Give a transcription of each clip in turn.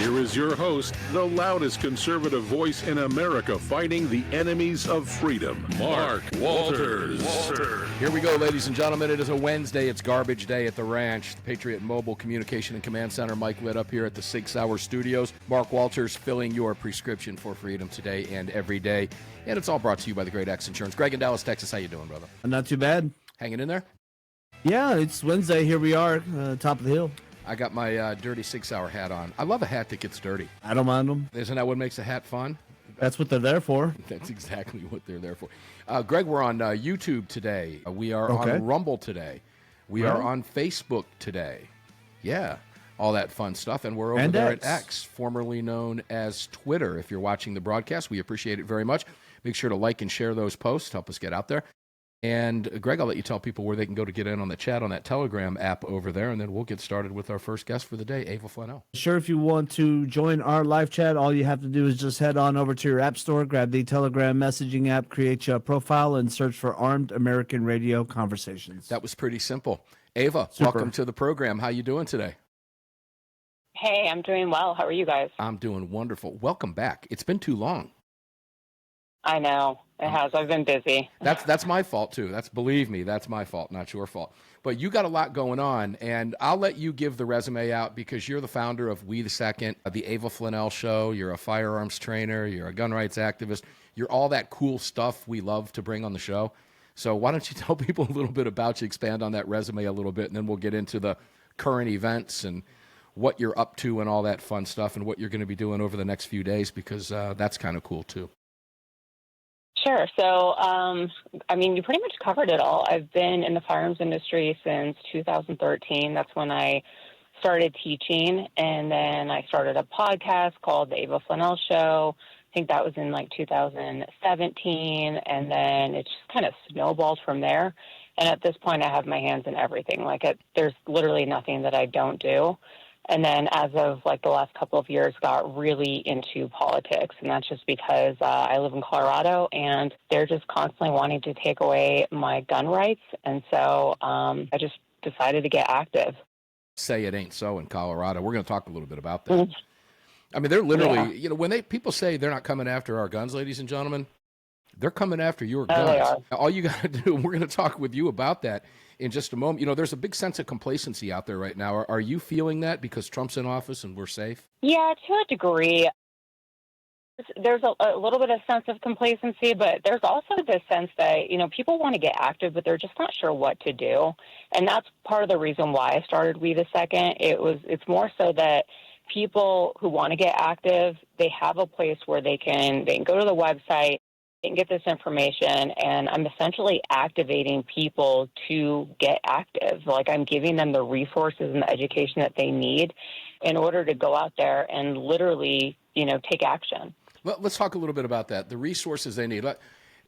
Here is your host, the loudest conservative voice in America fighting the enemies of freedom, Mark Walters. Here we go, ladies and gentlemen. It is a Wednesday. It's garbage day at the ranch. The Patriot Mobile Communication and Command Center. Mike lit up here at the 6 Hour Studios. Mark Walters filling your prescription for freedom today and every day. And it's all brought to you by the Great X Insurance. Greg in Dallas, Texas. How you doing, brother? Not too bad. Hanging in there? Yeah, it's Wednesday. Here we are, top of the hill. I got my dirty 6 Hour hat on. I love a hat that gets dirty. I don't mind them. Isn't that what makes a hat fun? That's what they're there for. That's exactly what they're there for. Greg, we're on YouTube today. We are on Rumble today. We are on Facebook today. Yeah, all that fun stuff. And we're over there at X, formerly known as Twitter. If you're watching the broadcast, we appreciate it very much. Make sure to like and share those posts. Help us get out there. And, Greg, I'll let you tell people where they can go to get in on the chat on that Telegram app over there, and then we'll get started with our first guest for the day, Ava Flannell. Sure, if you want to join our live chat, all you have to do is just head on over to your app store, grab the Telegram messaging app, create your profile, and search for Armed American Radio Conversations. That was pretty simple. Ava, welcome to the program. How you doing today? Hey, I'm doing well. How are you guys? I'm doing wonderful. Welcome back. It's been too long. I know. It has. I've been busy. That's my fault, too. Believe me, that's my fault, not your fault. But you got a lot going on, and I'll let you give the resume out because you're the founder of We the Second, the Ava Flannell Show. You're a firearms trainer. You're a gun rights activist. You're all that cool stuff we love to bring on the show. So why don't you tell people a little bit about you, expand on that resume a little bit, and then we'll get into the current events and what you're up to and all that fun stuff and what you're going to be doing over the next few days because that's kind of cool, too. Sure. So, you pretty much covered it all. I've been in the firearms industry since 2013. That's when I started teaching. And then I started a podcast called the Ava Flannell Show. I think that was in 2017. And then it just kind of snowballed from there. And at this point, I have my hands in everything. There's literally nothing that I don't do. And then as of the last couple of years, got really into politics. And that's just because I live in Colorado and they're just constantly wanting to take away my gun rights. And so I just decided to get active. Say it ain't so in Colorado. We're going to talk a little bit about that. I mean, they're literally, when people say they're not coming after our guns, ladies and gentlemen, they're coming after your guns. They are. All you got to do, we're going to talk with you about that in just a moment. There's a big sense of complacency out there right now. Are you feeling that because Trump's in office and we're safe? Yeah, to a degree. There's a little bit of sense of complacency, but there's also this sense that, people want to get active, but they're just not sure what to do. And that's part of the reason why I started We the Second. It's more so that people who want to get active, they have a place where they can go to the website and get this information, and I'm essentially activating people to get active. I'm giving them the resources and the education that they need in order to go out there and literally, take action. Well, let's talk a little bit about that, the resources they need.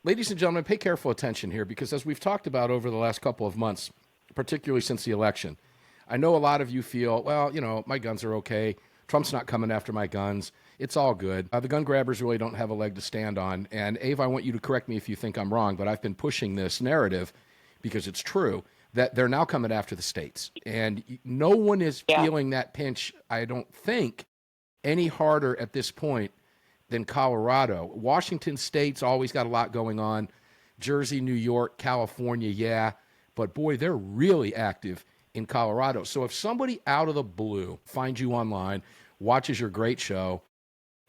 Ladies and gentlemen, pay careful attention here because as we've talked about over the last couple of months, particularly since the election, I know a lot of you feel, well, my guns are okay. Trump's not coming after my guns. It's all good. The gun grabbers really don't have a leg to stand on. And, Ava, I want you to correct me if you think I'm wrong, but I've been pushing this narrative, because it's true, that they're now coming after the states. And no one is feeling that pinch, I don't think, any harder at this point than Colorado. Washington State's always got a lot going on. Jersey, New York, California, yeah. But, boy, they're really active in Colorado. So if somebody out of the blue finds you online, watches your great show,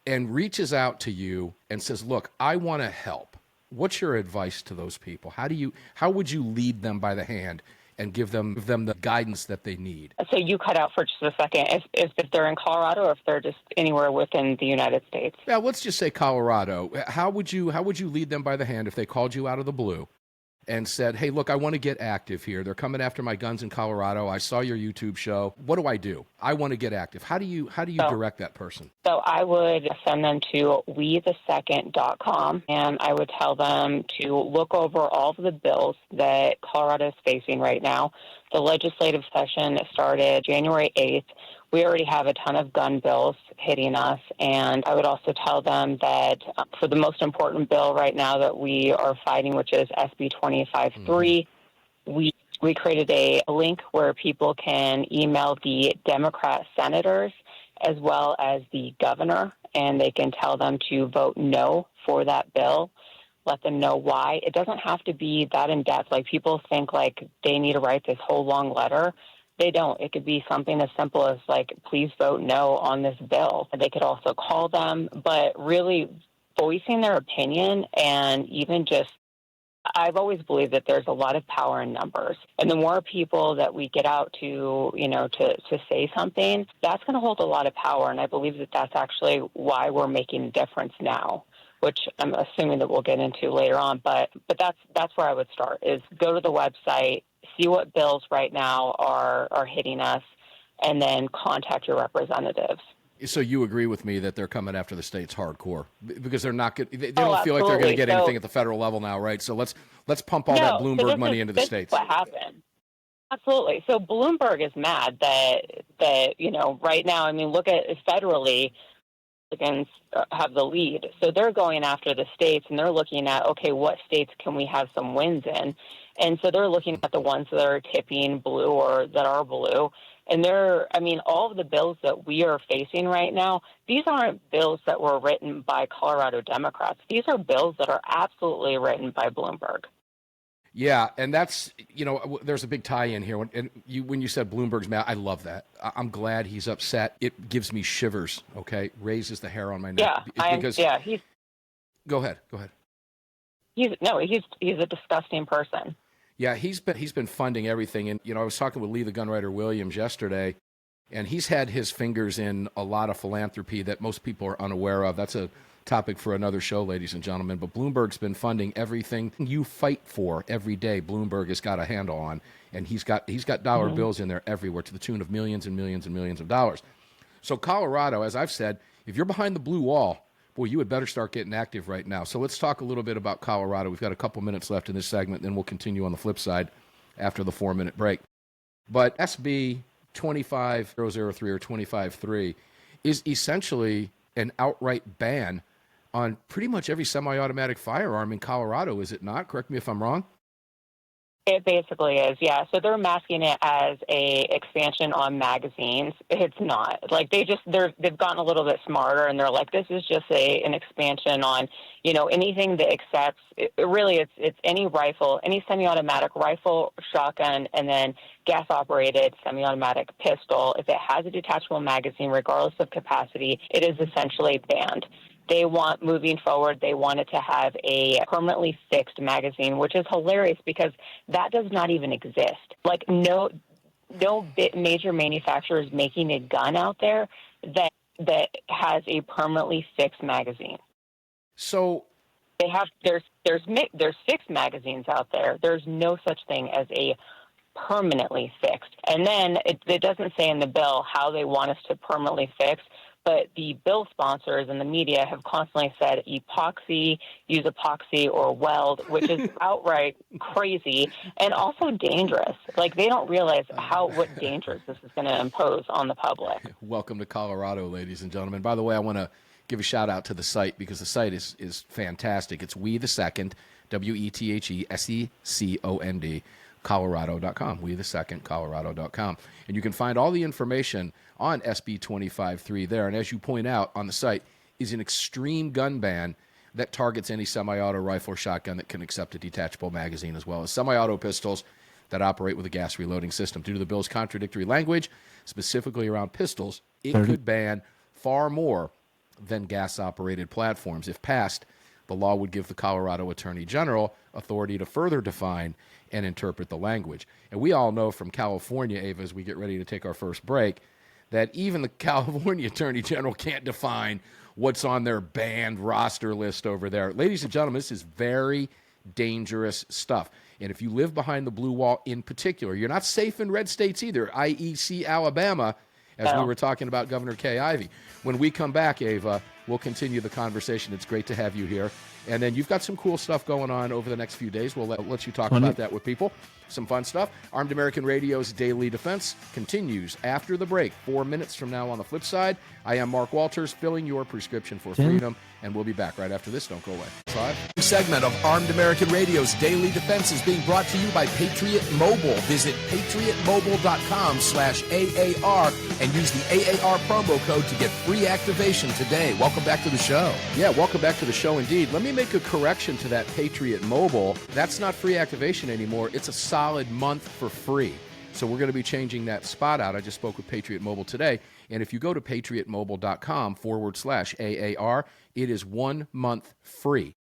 and reaches out to you and says, look, I want to help, what's your advice to those people? How would you lead them by the hand and give them the guidance that they need? So you cut out for just a second. If they're in Colorado or if they're just anywhere within the United States? Yeah, let's just say Colorado. How would you lead them by the hand if they called you out of the blue and said, hey, look, I want to get active here. They're coming after my guns in Colorado. I saw your YouTube show. What do I do? I want to get active. How do you direct that person? So I would send them to wethesecond.com, and I would tell them to look over all of the bills that Colorado is facing right now. The legislative session started January 8th. We already have a ton of gun bills hitting us, and I would also tell them that for the most important bill right now that we are fighting, which is SB 25-3, we created a link where people can email the Democrat senators as well as the governor, and they can tell them to vote no for that bill. Let them know why. It doesn't have to be that in depth. Like, people think like they need to write this whole long letter. They don't. It could be something as simple as like, please vote no on this bill. They could also call them, but really voicing their opinion, and even just, I've always believed that there's a lot of power in numbers. And the more people that we get out to, to say something, that's going to hold a lot of power. And I believe that that's actually why we're making a difference now, which I'm assuming that we'll get into later on. But that's where I would start, is go to the website, see what bills right now are hitting us, and then contact your representatives. So you agree with me that they're coming after the states hardcore, because they're not good. They Oh, don't feel like they're going to get absolutely. anything at the federal level now, right? So let's pump all that Bloomberg money into the this states. Is what happened? Absolutely. So Bloomberg is mad that right now. I mean, look at federally, Republicans have the lead. So they're going after the states, and they're looking at, okay, what states can we have some wins in? And so they're looking at the ones that are tipping blue or that are blue. And all of the bills that we are facing right now, these aren't bills that were written by Colorado Democrats. These are bills that are absolutely written by Bloomberg. Yeah, and that's, there's a big tie-in here. When you said Bloomberg's mad, I love that. I'm glad he's upset. It gives me shivers, okay? Raises the hair on my neck. He's... Go ahead. He's a disgusting person. Yeah, he's been funding everything. And, I was talking with Lee the Gunwriter Williams yesterday, and he's had his fingers in a lot of philanthropy that most people are unaware of. That's a topic for another show, ladies and gentlemen. But Bloomberg's been funding everything you fight for every day. Bloomberg has got a handle on, and he's got dollar bills in there everywhere to the tune of millions and millions and millions of dollars. So Colorado, as I've said, if you're behind the blue wall, boy, you had better start getting active right now. So let's talk a little bit about Colorado. We've got a couple minutes left in this segment, then we'll continue on the flip side after the 4-minute break. But SB 25003 or 253 is essentially an outright ban on pretty much every semi-automatic firearm in Colorado, is it not? Correct me if I'm wrong. It basically is, yeah. So they're masking it as a expansion on magazines. It's not. Like, they've gotten a little bit smarter, and they're like, this is just an expansion on, anything that accepts. It's any rifle, any semi-automatic rifle, shotgun, and then gas-operated semi-automatic pistol. If it has a detachable magazine, regardless of capacity, it is essentially banned. Moving forward, they wanted to have a permanently fixed magazine, which is hilarious because that does not even exist. Like, no major manufacturer is making a gun out there that has a permanently fixed magazine. So there's fixed magazines out there. There's no such thing as a permanently fixed. And then it doesn't say in the bill how they want us to permanently fix. But the bill sponsors and the media have constantly said use epoxy or weld, which is outright crazy and also dangerous. Like, they don't realize what dangers this is going to impose on the public. Welcome to Colorado, ladies and gentlemen. By the way, I want to give a shout out to the site, because the site is fantastic. It's We the Second, WETHESECOND, Colorado.com, We the Second, Colorado.com. And you can find all the information on SB 253 there. And as you point out, on the site is an extreme gun ban that targets any semi-auto rifle or shotgun that can accept a detachable magazine, as well as semi-auto pistols that operate with a gas reloading system. Due to the bill's contradictory language, specifically around pistols, it could ban far more than gas-operated platforms. If passed, the law would give the Colorado Attorney General authority to further define and interpret the language. And we all know from California, Ava, as we get ready to take our first break, that even the California Attorney General can't define what's on their banned roster list over there. Ladies and gentlemen, this is very dangerous stuff. And if you live behind the blue wall in particular, you're not safe in red states either, i.e. Alabama, as we were talking about Governor Kay Ivey. When we come back, Ava, We'll continue the conversation. It's great to have you here. And then you've got some cool stuff going on over the next few days. We'll let you talk about that with people. Some fun stuff. Armed American Radio's Daily Defense continues after the break. 4 minutes from now on the flip side. I am Mark Walters, filling your prescription for freedom, and we'll be back right after this. Don't go away. Segment of Armed American Radio's Daily Defense is being brought to you by Patriot Mobile. Visit patriotmobile.com/AAR and use the AAR promo code to get free activation today. Welcome back to the show. Yeah, welcome back to the show indeed. Let me make a correction to that Patriot Mobile. That's not free activation anymore. It's a solid month for free. So we're going to be changing that spot out. I just spoke with Patriot Mobile today. And if you go to patriotmobile.com/AAR, it is 1 month free.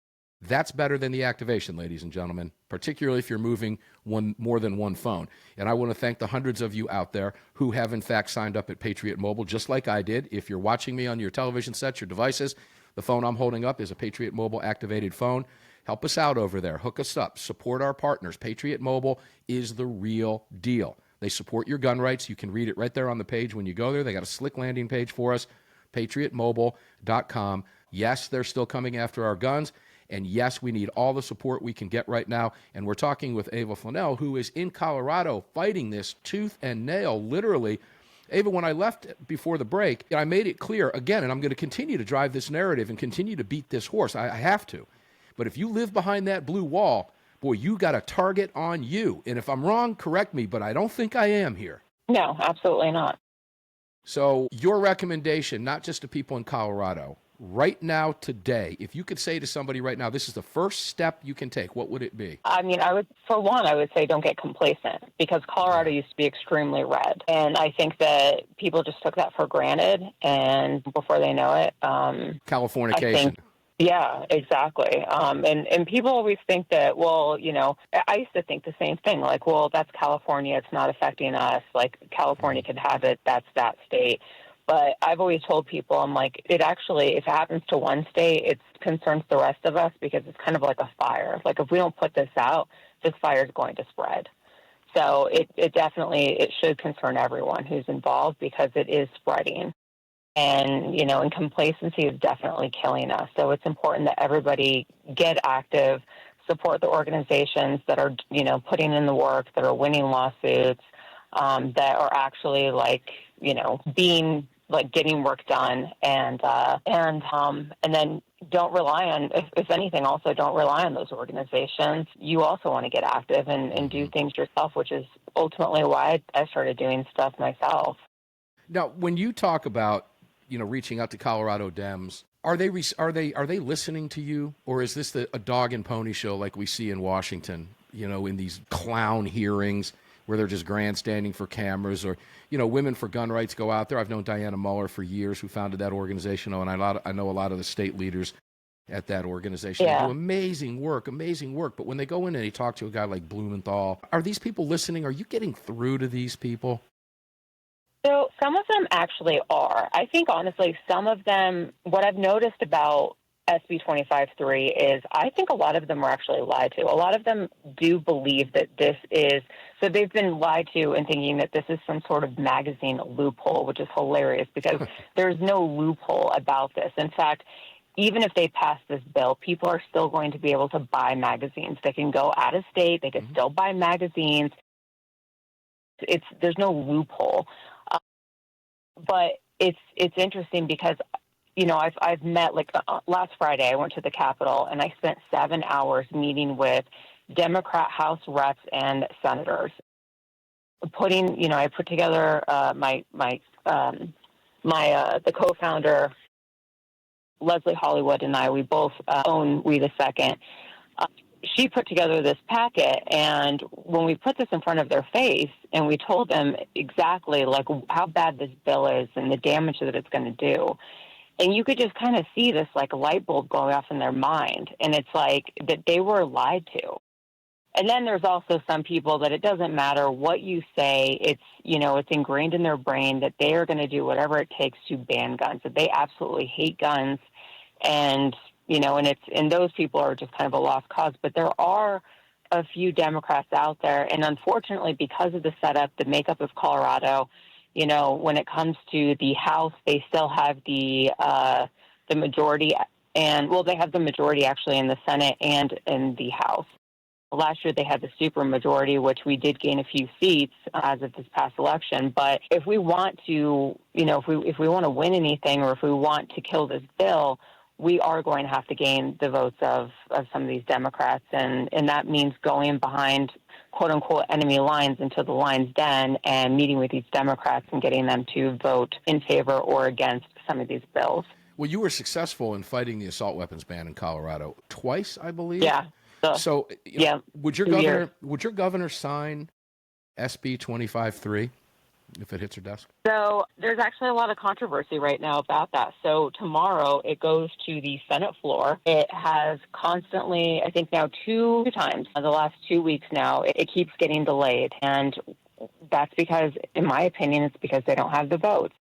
That's better than the activation, ladies and gentlemen, particularly if you're moving more than one phone. And I want to thank the hundreds of you out there who have, in fact, signed up at Patriot Mobile, just like I did. If you're watching me on your television sets, your devices, the phone I'm holding up is a Patriot Mobile activated phone. Help us out over there. Hook us up. Support our partners. Patriot Mobile is the real deal. They support your gun rights. You can read it right there on the page when you go there. They got a slick landing page for us, patriotmobile.com. Yes, they're still coming after our guns. And yes, we need all the support we can get right now. And we're talking with Ava Flannell, who is in Colorado fighting this tooth and nail, literally. Ava, when I left before the break, I made it clear again, and I'm going to continue to drive this narrative and continue to beat this horse. I have to. But if you live behind that blue wall, boy, you got a target on you. And if I'm wrong, correct me, but I don't think I am here. No, absolutely not. So your recommendation, not just to people in Colorado, right now, today, if you could say to somebody right now, this is the first step you can take, what would it be? I mean, I would say don't get complacent, because Colorado used to be extremely red. And I think that people just took that for granted. And before they know it, Californication. Yeah, exactly. And people always think that, well, I used to think the same thing. Like, well, that's California. It's not affecting us. Like, California could have it. That's that state. But I've always told people, I'm like, it actually, if it happens to one state, it concerns the rest of us, because it's kind of like a fire. Like, if we don't put this out, this fire is going to spread. So it definitely should concern everyone who's involved, because it is spreading. And, and complacency is definitely killing us. So it's important that everybody get active, support the organizations that are, putting in the work, that are winning lawsuits, that are actually being getting work done, and then don't rely on, if anything, also don't rely on those organizations. You also want to get active and do things yourself, which is ultimately why I started doing stuff myself. Now, when you talk about, reaching out to Colorado Dems, are they listening to you, or is this a dog and pony show like we see in Washington, in these clown hearings where they're just grandstanding for cameras, or, Women for Gun Rights go out there. I've known Diana Muller for years, who founded that organization, and I know a lot of the state leaders at that organization. Yeah. They do amazing work. But when they go in and they talk to a guy like Blumenthal, are these people listening? Are you getting through to these people? So some of them actually are. I think, honestly, some of them, what I've noticed about SB 25-3 is I think a lot of them are actually lied to. A lot of them do believe that this is, so they've been lied to and thinking that this is some sort of magazine loophole, which is hilarious, because there's no loophole about this. In fact, even if they pass this bill, people are still going to be able to buy magazines. They can go out of state. They can still buy magazines. There's no loophole. But it's interesting because, I've met, last Friday I went to the Capitol and I spent 7 hours meeting with Democrat House reps and senators. I put together the co-founder, Leslie Hollywood, and I, we both own We the Second. She put together this packet, and when we put this in front of their face and we told them exactly how bad this bill is and the damage that it's going to do, and you could just kind of see this light bulb going off in their mind, and it's that they were lied to. And then there's also some people that it doesn't matter what you say, it's ingrained in their brain that they are going to do whatever it takes to ban guns, that they absolutely hate guns, and and those people are just kind of a lost cause. But there are a few Democrats out there, and unfortunately, because of the setup, the makeup of Colorado, when it comes to the House, they still have the the majority, and well, they have the majority actually in the Senate and in the House. Last year they had the super majority, which we did gain a few seats as of this past election. But if we want to, if we want to win anything, or if we want to kill this bill, we are going to have to gain the votes of some of these Democrats. And that means going behind, quote unquote, enemy lines into the lion's den and meeting with these Democrats and getting them to vote in favor or against some of these bills. Well, you were successful in fighting the assault weapons ban in Colorado twice, I believe. Yeah. So would your governor sign SB 25-3 if it hits her desk? So there's actually a lot of controversy right now about that. So tomorrow it goes to the Senate floor. It has constantly, I think now two times in the last 2 weeks now, it keeps getting delayed. And that's because, in my opinion, it's because they don't have the votes.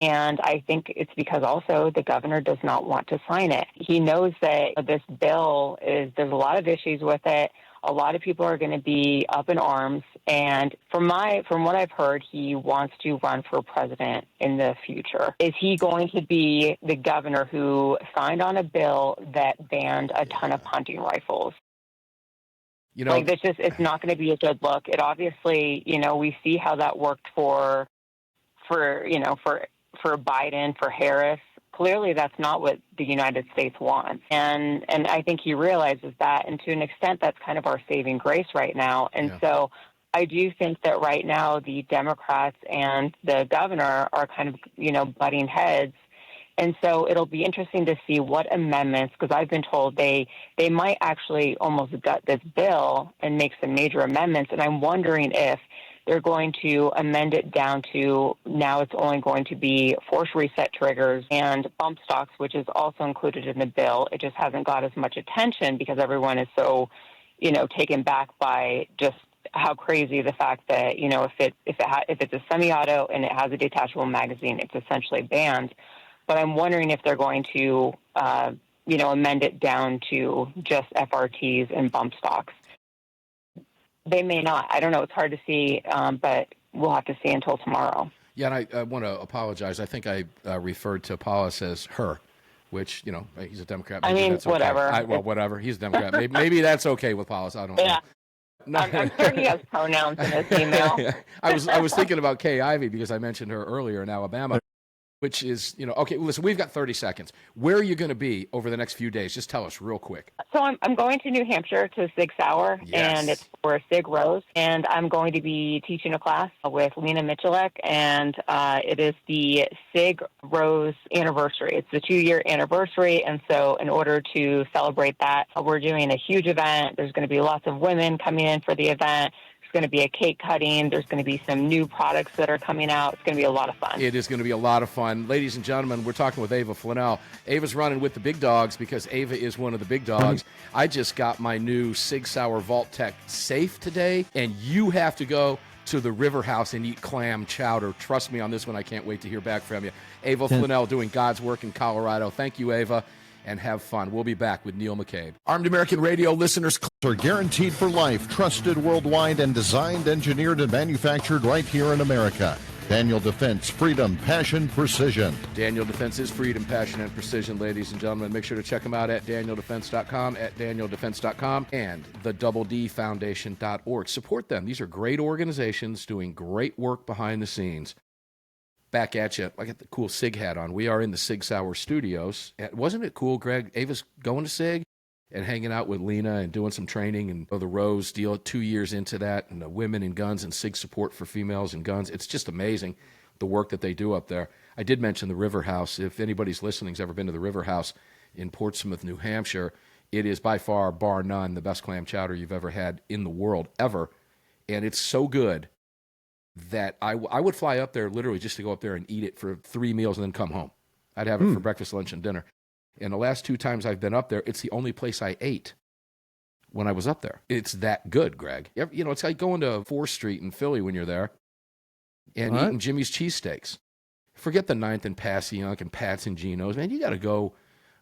And I think it's because also the governor does not want to sign it. He knows that this bill there's a lot of issues with it. A lot of people are going to be up in arms. And from what I've heard, he wants to run for president in the future. Is he going to be the governor who signed on a bill that banned a ton of hunting rifles? It's not going to be a good look. It obviously, we see how that worked for Biden, for Harris. Clearly, that's not what the United States wants. And I think he realizes that. And to an extent, that's kind of our saving grace right now. And so I do think that right now the Democrats and the governor are kind of, butting heads. And so it'll be interesting to see what amendments, because I've been told they might actually almost gut this bill and make some major amendments. And I'm wondering if they're going to amend it down to now it's only going to be force reset triggers and bump stocks, which is also included in the bill. It just hasn't got as much attention because everyone is so, taken back by just how crazy the fact that, if it's a semi-auto and it has a detachable magazine, it's essentially banned. But I'm wondering if they're going to, amend it down to just FRTs and bump stocks. They may not. I don't know. It's hard to see, but we'll have to see until tomorrow. Yeah, and I want to apologize. I think I referred to Paulus as her, which, he's a Democrat. Maybe that's okay. Whatever. Whatever. He's a Democrat. maybe that's okay with Paulus. I don't know. No. I'm sure he has pronouns in his email. I was thinking about Kay Ivey because I mentioned her earlier in Alabama. Which is, okay, listen, we've got 30 seconds. Where are you going to be over the next few days? Just tell us real quick. So I'm going to New Hampshire to Sig Sauer, and it's for Sig Rose. And I'm going to be teaching a class with Lena Michalek, and it is the Sig Rose anniversary. It's the 2-year anniversary, and so in order to celebrate that, we're doing a huge event. There's going to be lots of women coming in for the event. There's going to be a cake cutting. There's going to be some new products that are coming out. It's going to be a lot of fun. It is going to be a lot of fun. Ladies and gentlemen, we're talking with Ava Flannell. Ava's running with the big dogs because Ava is one of the big dogs. I just got my new Sig Sauer Vault Tech safe today, and you have to go to the River House and eat clam chowder. Trust me on this one. I can't wait to hear back from you. Ava Flannell doing God's work in Colorado. Thank you, Ava. And have fun. We'll be back with Neil McCabe. Armed American Radio listeners are guaranteed for life, trusted worldwide, and designed, engineered, and manufactured right here in America. Daniel Defense, freedom, passion, precision. Daniel Defense is freedom, passion, and precision, ladies and gentlemen. Make sure to check them out at DanielDefense.com, and the DoubleDFoundation.org. Support them. These are great organizations doing great work behind the scenes. Back at you. I got the cool SIG hat on. We are in the Sig Sauer studios. Wasn't it cool, Greg? Ava's going to SIG and hanging out with Lena and doing some training and the Rose deal 2 years into that, and the women in guns and SIG support for females and guns. It's just amazing the work that they do up there. I did mention the River House. If anybody's listening has ever been to the River House in Portsmouth, New Hampshire, it is by far, bar none, the best clam chowder you've ever had in the world, ever. And it's so good that I would fly up there literally just to go up there and eat it for 3 meals and then come home. I'd have it for breakfast, lunch, and dinner. And the last 2 times I've been up there, it's the only place I ate when I was up there. It's that good, Greg. It's like going to 4th Street in Philly when you're there and eating Jimmy's cheesesteaks. Forget the 9th and Passyunk and Pat's and Geno's. Man, you got to go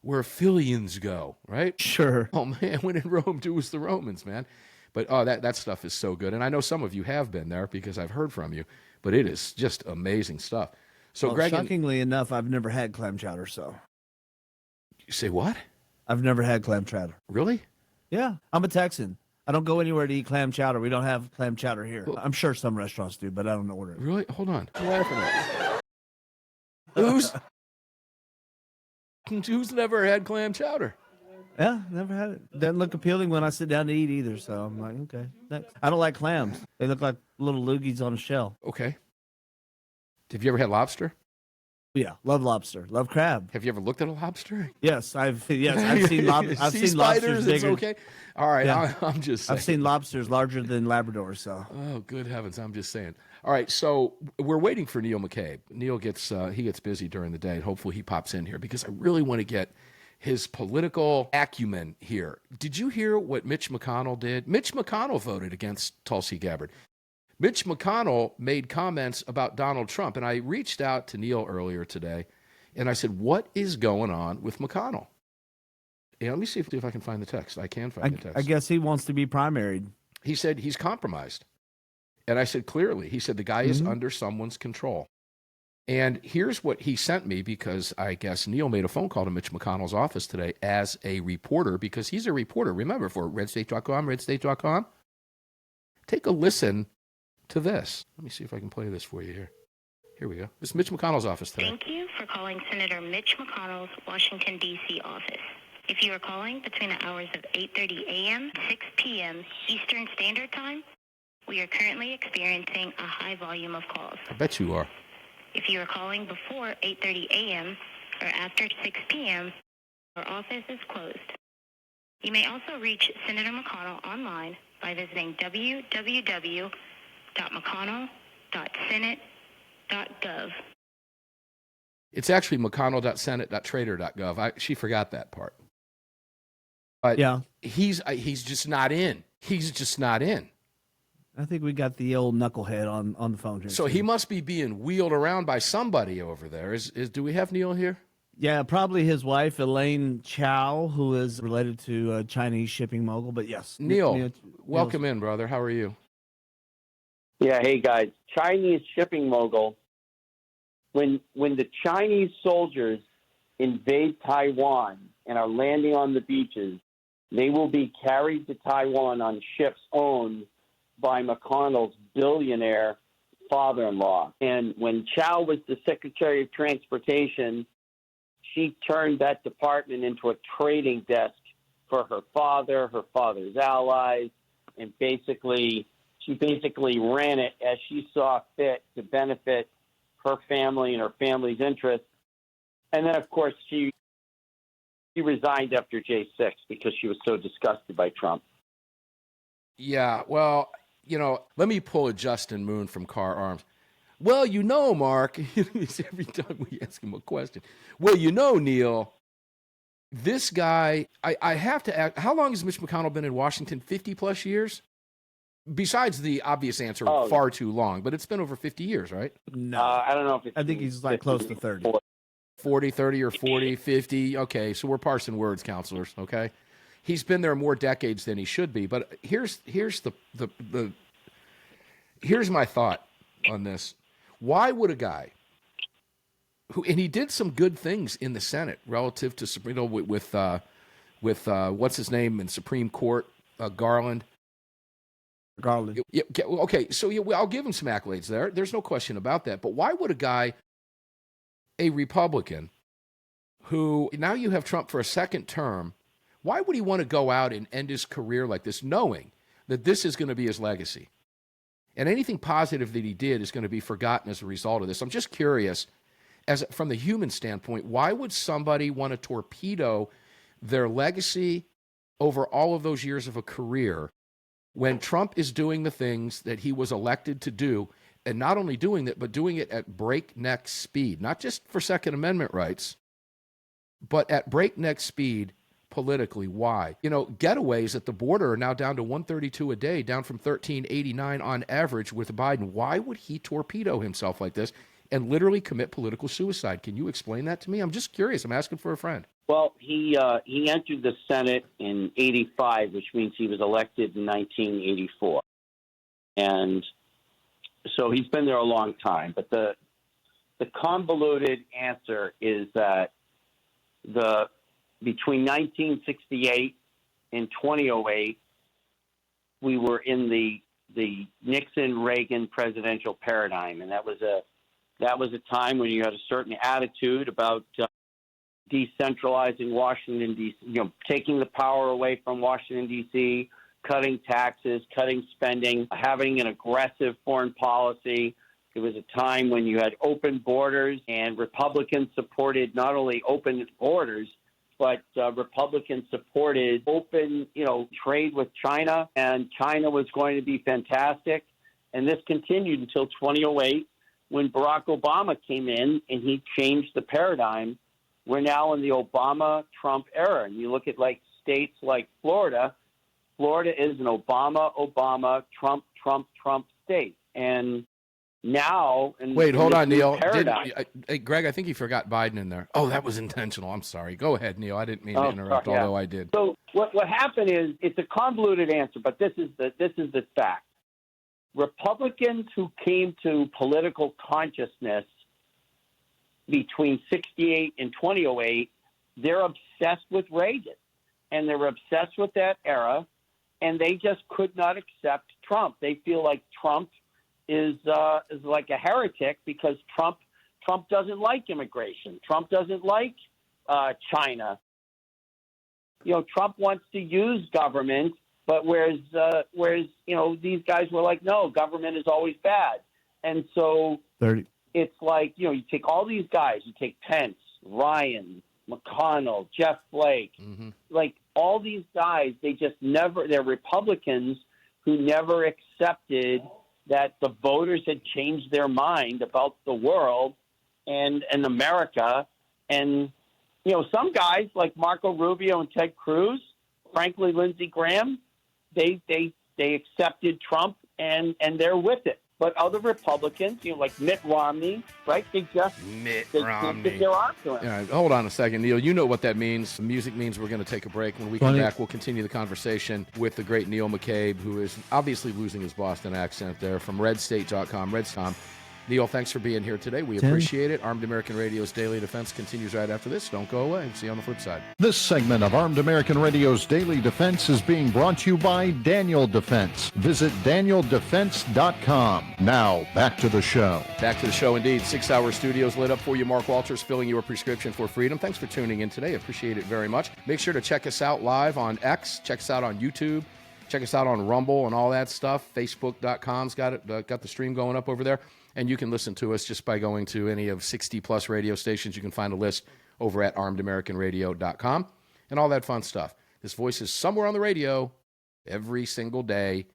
where Phillians go, right? Sure. Oh, man, when in Rome, do as the Romans, man. But that stuff is so good. And I know some of you have been there because I've heard from you. But it is just amazing stuff. So, Greg, shockingly enough, I've never had clam chowder, so. You say what? I've never had clam chowder. Really? Yeah, I'm a Texan. I don't go anywhere to eat clam chowder. We don't have clam chowder here. I'm sure some restaurants do, but I don't order it. Really? Hold on. I'm laughing at you. Who's never had clam chowder? Yeah, never had it. Doesn't look appealing when I sit down to eat either. So I'm like, okay. Next. I don't like clams. They look like little loogies on a shell. Okay. Have you ever had lobster? Yeah, love lobster, love crab. Have you ever looked at a lobster? Yes, I've seen I've Sea seen lobsters spiders. It's bigger. okay. All right, Yeah. I'm just saying. I've seen lobsters larger than Labradors. So Oh, good heavens! I'm just saying. All right, so we're waiting for Neil McCabe. Neil gets busy during the day, and hopefully he pops in here because I really want to get his political acumen here. Did you hear what Mitch McConnell did? Mitch McConnell voted against Tulsi Gabbard. Mitch McConnell made comments about Donald Trump, and I reached out to Neil earlier today, and I said, what is going on with McConnell? Yeah, let me see if I can find the text. I can find the text. I guess he wants to be primaried. He said he's compromised. And I said, clearly, he said the guy is under someone's control. And here's what he sent me, because I guess Neil made a phone call to Mitch McConnell's office today as a reporter, because he's a reporter, remember, for redstate.com. Take a listen to this. Let me see if I can play this for you here. Here we go. This is Mitch McConnell's office today. Thank you for calling Senator Mitch McConnell's Washington, D.C. office. If you are calling between the hours of 8:30 a.m. and 6 p.m. Eastern Standard Time, we are currently experiencing a high volume of calls. I bet you are. If you are calling before 8:30 a.m. or after 6 p.m., our office is closed. You may also reach Senator McConnell online by visiting www.mcconnell.senate.gov. It's actually mcconnell.senate.trader.gov. She forgot that part. But Yeah, he's just not in. He's just not in. I think we got the old knucklehead on the phone here. So he must be being wheeled around by somebody over there. Do we have Neil here? Yeah, probably his wife, Elaine Chao, who is related to a Chinese shipping mogul. But yes. Neil, welcome in, brother. How are you? Yeah, hey guys. Chinese shipping mogul. When the Chinese soldiers invade Taiwan and are landing on the beaches, they will be carried to Taiwan on ships owned by McConnell's billionaire father-in-law. And when Chow was the Secretary of Transportation, she turned that department into a trading desk for her father, her father's allies, and she basically ran it as she saw fit to benefit her family and her family's interests. And then, of course, she resigned after J6 because she was so disgusted by Trump. Yeah, well, let me pull a Justin Moon from Car Arms. Well, Mark, every time we ask him a question. Well, Neil, this guy, I have to ask, how long has Mitch McConnell been in Washington? 50 plus years? Besides the obvious answer, far too long, but it's been over 50 years, right? No. I don't know if it's... I think he's like close to 30. 40, 30, or 40, 50. Okay, so we're parsing words, counselors, okay? He's been there more decades than he should be, but here's my thought on this. Why would a guy and he did some good things in the Senate relative to with what's his name in Supreme Court, Garland. Yeah, okay, so I'll give him some accolades there. There's no question about that. But why would a Republican, who now you have Trump for a second term, why would he want to go out and end his career like this, knowing that this is going to be his legacy? And anything positive that he did is going to be forgotten as a result of this. I'm just curious, from the human standpoint, why would somebody want to torpedo their legacy over all of those years of a career when Trump is doing the things that he was elected to do, and not only doing that, but doing it at breakneck speed, not just for Second Amendment rights, but at breakneck speed politically? Why? Getaways at the border are now down to 132 a day, down from 1389 on average with Biden. Why would he torpedo himself like this and literally commit political suicide? Can you explain that to me? I'm just curious. I'm asking for a friend. Well, he entered the Senate in 85, which means he was elected in 1984. And so he's been there a long time. But the convoluted answer is that the between 1968 and 2008, we were in the Nixon-Reagan presidential paradigm, and that was a time when you had a certain attitude about decentralizing Washington, D.C., taking the power away from Washington, D.C., cutting taxes, cutting spending, having an aggressive foreign policy. It was a time when you had open borders, and Republicans supported not only open borders, but Republicans supported open, trade with China, and China was going to be fantastic. And this continued until 2008 when Barack Obama came in and he changed the paradigm. We're now in the Obama-Trump era. And you look at states like Florida. Florida is an Obama, Trump state. And now... Wait, hold on, Neil. Paradigm, hey, Greg, I think you forgot Biden in there. Oh, that was intentional. I'm sorry. Go ahead, Neil. I didn't mean to interrupt, although I did. So what happened is, it's a convoluted answer, but this is the fact. Republicans who came to political consciousness between 68 and 2008, they're obsessed with Reagan, and they're obsessed with that era, and they just could not accept Trump. They feel like Trump is like a heretic because Trump doesn't like immigration. Trump doesn't like China. Trump wants to use government, but whereas these guys were like, no, government is always bad. And so it's like, you take all these guys, you take Pence, Ryan, McConnell, Jeff Flake, like all these guys, they're Republicans who never accepted that the voters had changed their mind about the world and America. And, some guys like Marco Rubio and Ted Cruz, frankly, Lindsey Graham, they accepted Trump and they're with it. But other Republicans, like Mitt Romney, right? They can't get their arms around. Yeah, hold on a second, Neil. You know what that means. Music means we're going to take a break. When we come back, we'll continue the conversation with the great Neil McCabe, who is obviously losing his Boston accent there, from redstate.com. Redstom. Neil, thanks for being here today. We appreciate it. Armed American Radio's Daily Defense continues right after this. Don't go away. See you on the flip side. This segment of Armed American Radio's Daily Defense is being brought to you by Daniel Defense. Visit DanielDefense.com. Now, back to the show. Back to the show, indeed. 6-hour studios lit up for you. Mark Walters filling your prescription for freedom. Thanks for tuning in today. Appreciate it very much. Make sure to check us out live on X. Check us out on YouTube. Check us out on Rumble and all that stuff. Facebook.com's got the stream going up over there. And you can listen to us just by going to any of 60-plus radio stations. You can find a list over at armedamericanradio.com and all that fun stuff. This voice is somewhere on the radio every single day,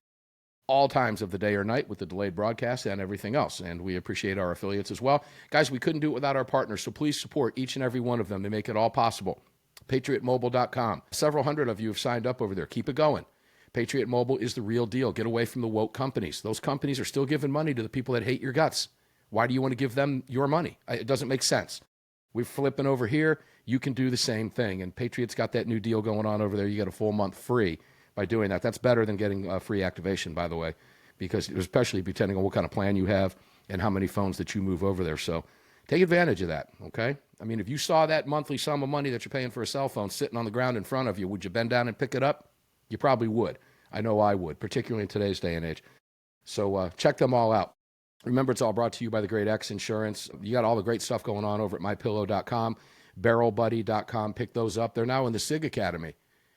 all times of the day or night, with the delayed broadcast and everything else. And we appreciate our affiliates as well. Guys, we couldn't do it without our partners, so please support each and every one of them. They make it all possible. PatriotMobile.com. Several hundred of you have signed up over there. Keep it going. Patriot Mobile is the real deal. Get away from the woke companies. Those companies are still giving money to the people that hate your guts. Why do you want to give them your money? It doesn't make sense. We're flipping over here. You can do the same thing. And Patriot's got that new deal going on over there. You get a full month free by doing that. That's better than getting free activation, by the way, because especially depending on what kind of plan you have and how many phones that you move over there. So take advantage of that, okay? I mean, if you saw that monthly sum of money that you're paying for a cell phone sitting on the ground in front of you, would you bend down and pick it up? You probably would. I know I would, particularly in today's day and age. So check them all out. Remember, it's all brought to you by the Great X Insurance. You got all the great stuff going on over at mypillow.com, barrelbuddy.com. Pick those up. They're now in the SIG Academy.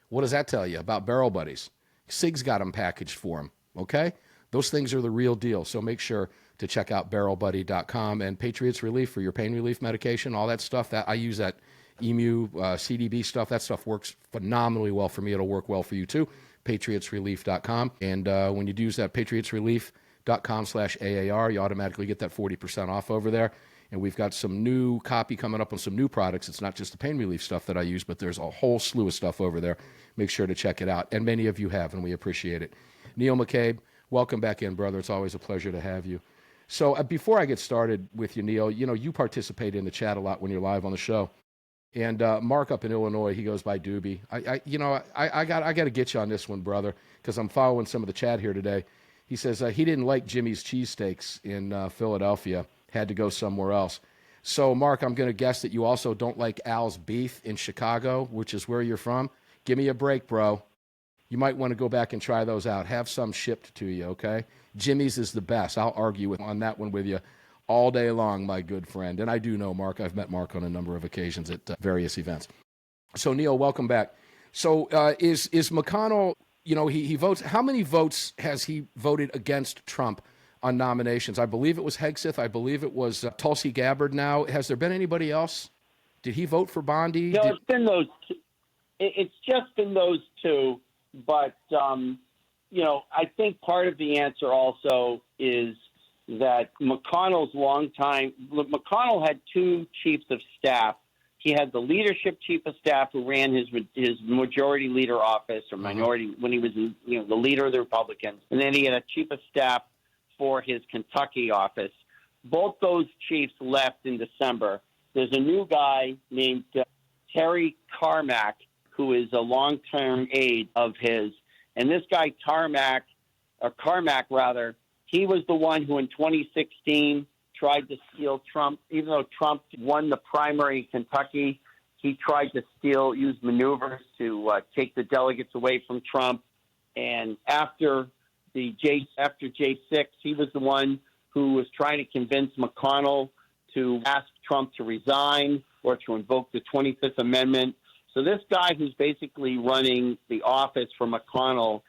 What does that tell you about Barrel Buddies? SIG's got them packaged for them, okay? Those things are the real deal. So make sure to check out barrelbuddy.com. And Patriots Relief for your pain relief medication, all that stuff. That I use that EMU, CDB stuff. That stuff works phenomenally well for me. It'll work well for you too. PatriotsRelief.com. And when you use that PatriotsRelief.com/AAR, you automatically get that 40% off over there. And we've got some new copy coming up on some new products. It's not just the pain relief stuff that I use, but there's a whole slew of stuff over there. Make sure to check it out. And many of you have, and we appreciate it. Neil McCabe, welcome back in, brother. It's always a pleasure to have you. So before I get started with you, Neil, you participate in the chat a lot when you're live on the show. And Mark up in Illinois, he goes by Doobie. I got to get you on this one, brother, because I'm following some of the chat here today. He says he didn't like Jimmy's cheesesteaks in Philadelphia, had to go somewhere else. So, Mark, I'm going to guess that you also don't like Al's Beef in Chicago, which is where you're from. Give me a break, bro. You might want to go back and try those out. Have some shipped to you, okay? Jimmy's is the best. I'll argue on that one with you all day long, my good friend. And I do know Mark. I've met Mark on a number of occasions at various events. So, Neil, welcome back. So is McConnell, he votes. How many votes has he voted against Trump on nominations? I believe it was Hegseth. I believe it was Tulsi Gabbard now. Has there been anybody else? Did he vote for Bondi? No, it's been those two. It's just been those two. But, I think part of the answer also is that McConnell had two chiefs of staff. He had the leadership chief of staff who ran his majority leader office or minority when he was the leader of the Republicans, and then he had a chief of staff for his Kentucky office. Both those chiefs left in December. There's a new guy named Terry Carmack who is a long-term aide of his, and this guy Carmack, he was the one who in 2016 tried to steal Trump. Even though Trump won the primary in Kentucky, he tried to use maneuvers to take the delegates away from Trump. And after J6, he was the one who was trying to convince McConnell to ask Trump to resign or to invoke the 25th Amendment. So this guy who's basically running the office for McConnell,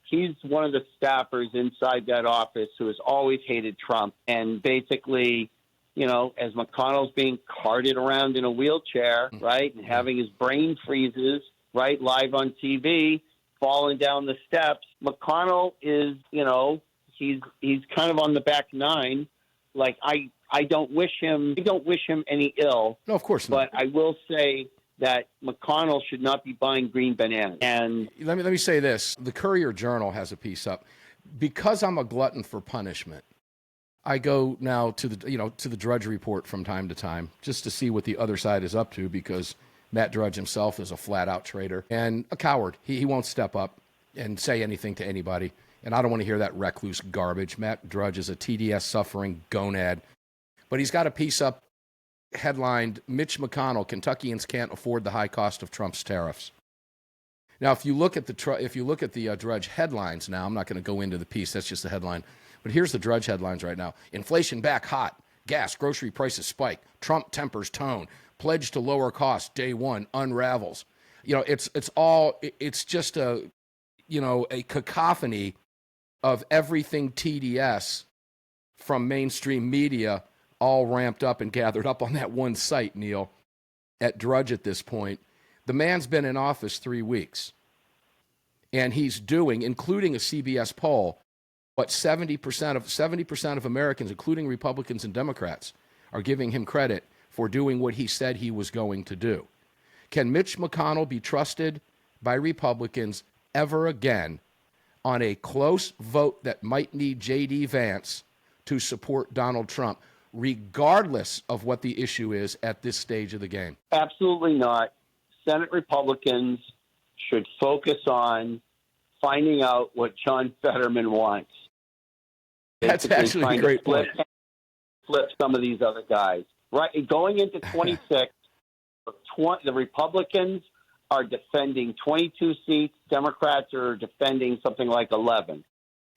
he's one of the staffers inside that office who has always hated Trump. And basically, as McConnell's being carted around in a wheelchair, right, and having his brain freezes, right, live on TV, falling down the steps, McConnell is, he's kind of on the back nine. Like, I don't wish him any ill. No, of course not. But I will say that McConnell should not be buying green bananas. And let me say this: the Courier-Journal has a piece up. Because I'm a glutton for punishment, I go now to the Drudge Report from time to time just to see what the other side is up to, because Matt Drudge himself is a flat-out traitor and a coward. He won't step up and say anything to anybody, and I don't want to hear that recluse garbage. Matt Drudge is a TDS-suffering gonad, but he's got a piece up headlined, Mitch McConnell, Kentuckians can't afford the high cost of Trump's tariffs. Now, if you look at the Drudge headlines now, I'm not going to go into the piece, that's just the headline, but here's the Drudge headlines right now. Inflation back hot, gas, grocery prices spike, Trump tempers tone, pledge to lower costs, day one, unravels. It's just a cacophony of everything TDS from mainstream media all ramped up and gathered up on that one site, Neil, at Drudge at this point. The man's been in office 3 weeks, and he's doing, including a CBS poll, what 70% of Americans, including Republicans and Democrats, are giving him credit for doing what he said he was going to do. Can Mitch McConnell be trusted by Republicans ever again on a close vote that might need J.D. Vance to support Donald Trump, regardless of what the issue is at this stage of the game? Absolutely not. Senate Republicans should focus on finding out what John Fetterman wants. That's actually a great point. Flip some of these other guys. Right, going into 26, the Republicans are defending 22 seats. Democrats are defending something like 11.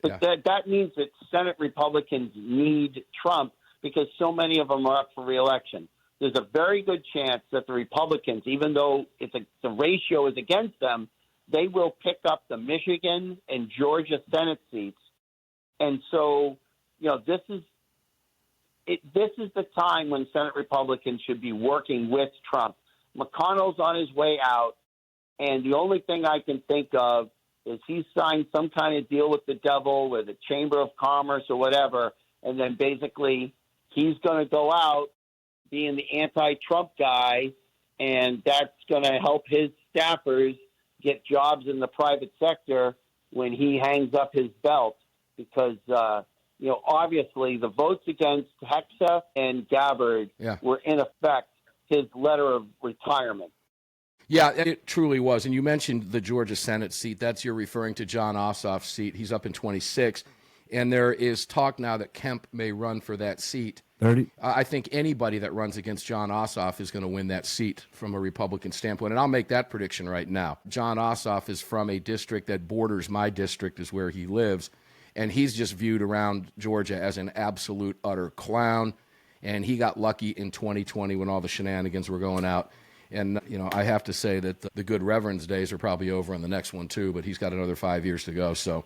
But that means that Senate Republicans need Trump because so many of them are up for re-election. There's a very good chance that the Republicans, even though the ratio is against them, they will pick up the Michigan and Georgia Senate seats. And so, this is the time when Senate Republicans should be working with Trump. McConnell's on his way out, and the only thing I can think of is he signed some kind of deal with the devil, with the Chamber of Commerce or whatever, and then basically he's going to go out being the anti-Trump guy, and that's going to help his staffers get jobs in the private sector when he hangs up his belt, because obviously the votes against Hegseth and Gabbard were in effect his letter of retirement. Yeah, it truly was. And you mentioned the Georgia Senate seat. You're referring to John Ossoff's seat. He's up in 26. And there is talk now that Kemp may run for that seat. 30. I think anybody that runs against John Ossoff is going to win that seat from a Republican standpoint. And I'll make that prediction right now. John Ossoff is from a district that borders my district, is where he lives. And he's just viewed around Georgia as an absolute, utter clown. And he got lucky in 2020 when all the shenanigans were going out. And, you know, I have to say that the good Reverend's days are probably over on the next one, too. But he's got another 5 years to go. So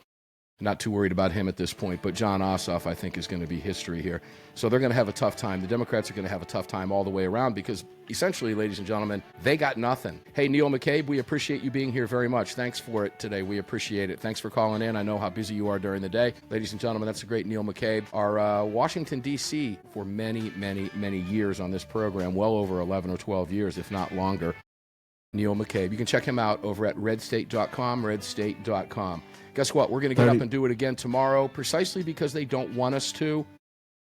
not too worried about him at this point, but John Ossoff, I think, is going to be history here. So they're going to have a tough time. The Democrats are going to have a tough time all the way around because, essentially, ladies and gentlemen, they got nothing. Hey, Neil McCabe, we appreciate you being here very much. Thanks for it today. We appreciate it. Thanks for calling in. I know how busy you are during the day. Ladies and gentlemen, that's the great Neil McCabe, our Washington, D.C. for many, many, many years on this program, well over 11 or 12 years, if not longer. Neil McCabe. You can check him out over at redstate.com, redstate.com. Guess what? We're going to get up and do it again tomorrow, precisely because they don't want us to.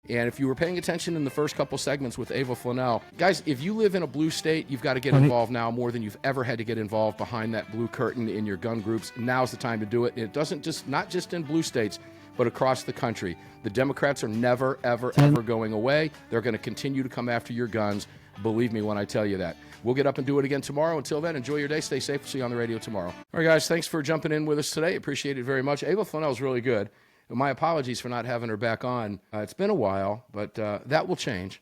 And if you were paying attention in the first couple segments with Ava Flannell, guys, if you live in a blue state, you've got to get involved now more than you've ever had to get involved behind that blue curtain in your gun groups. Now's the time to do it. And it doesn't just, not just in blue states, but across the country. The Democrats are never, ever, ever going away. They're going to continue to come after your guns. Believe me when I tell you that. We'll get up and do it again tomorrow. Until then, enjoy your day. Stay safe. We'll see you on the radio tomorrow. All right, guys, thanks for jumping in with us today. Appreciate it very much. Ava Flannell is really good. My apologies for not having her back on. It's been a while, but that will change.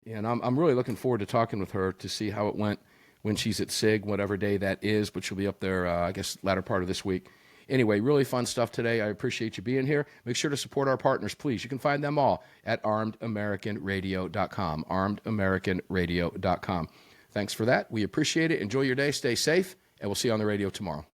And I'm really looking forward to talking with her to see how it went when she's at SIG, whatever day that is, but she'll be up there, I guess, latter part of this week. Anyway, really fun stuff today. I appreciate you being here. Make sure to support our partners, please. You can find them all at armedamericanradio.com, armedamericanradio.com. Thanks for that. We appreciate it. Enjoy your day. Stay safe, and we'll see you on the radio tomorrow.